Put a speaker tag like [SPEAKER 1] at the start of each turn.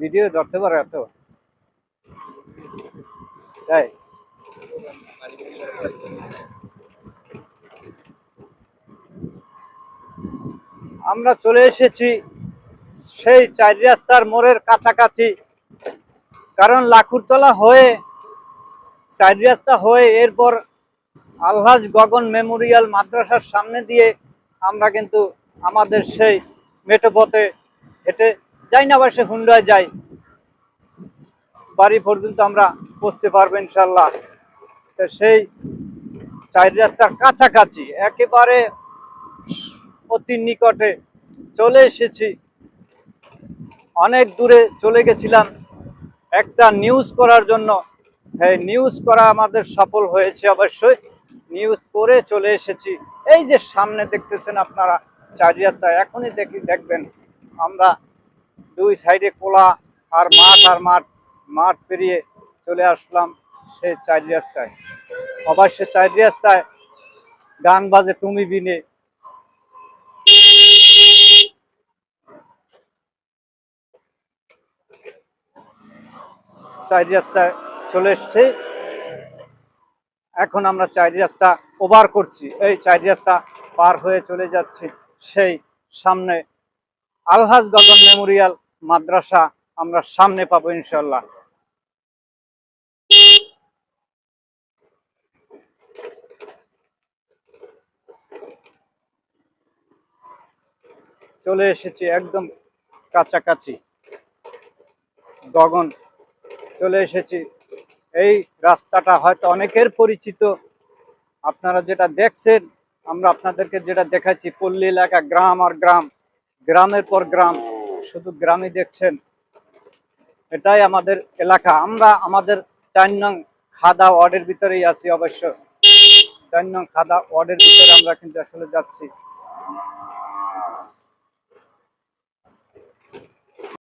[SPEAKER 1] Video ধরতে পারে এত তাই। আমরা চলে এসেছি সেই 4 রাস্তার মোড়ের কাছাকাছি, কারণ লাকুরতলা হয়ে 4 রাস্তা হয়ে এরপর আলহাজ গগন মেমোরিয়াল মাদ্রাসার সামনে দিয়ে আমরা কিন্তু আমাদের সেই মেঠোপথে হেঁটে যাই না, আবার সে হুন্ডায় যাই, বাড়ি পর্যন্ত আমরা পৌঁছতে পারবো ইনশাল্লাহ। তো সেই 4 রাস্তার কাছাকাছি একেবারে অতি নিকটে চলে এসেছি। অনেক দূরে চলে গেছিলাম একটা নিউজ করার জন্য, এই নিউজ করা আমাদের সফল হয়েছে অবশ্যই। নিউজ করে চলে এসেছি এই যে সামনে দেখতেছেন আপনারা 4 রাস্তা। এখনই দেখবেন আমরা দুই সাইডে কোলা আর মাঠ মাঠ পেরিয়ে চলে আসলাম সেই 4 রাস্তায়। অবশ্য 4 রাস্তায় গান বাজে তুমি বিনে। 4 রাস্তায় চলে এসছি। এখন আমরা 4 রাস্তা ওভার করছি, এই 4 রাস্তা পার হয়ে চলে যাচ্ছি সেই সামনে আলহাজ গগন মেমোরিয়াল মাদ্রাসা আমরা সামনে পাবো ইনশাল্লাহ। চলে এসেছি একদম কাছাকাছি, গগন চলে এসেছি। এই রাস্তাটা হয়তো অনেকের পরিচিত, আপনারা যেটা দেখছেন, আমরা আপনাদেরকে যেটা দেখাচ্ছি পল্লী এলাকা, গ্রাম আর গ্রাম, গ্রামের পর গ্রাম, শুধু গ্রামই দেখছেন। এটাই আমাদের এলাকা। আমরা আমাদের 4 নং খাদা ওয়ার্ডের ভিতরেই আছি। অবশ্য 4 নং খাদা ওয়ার্ডের ভিতরে আমরা কিন্তু আসলে যাচ্ছি।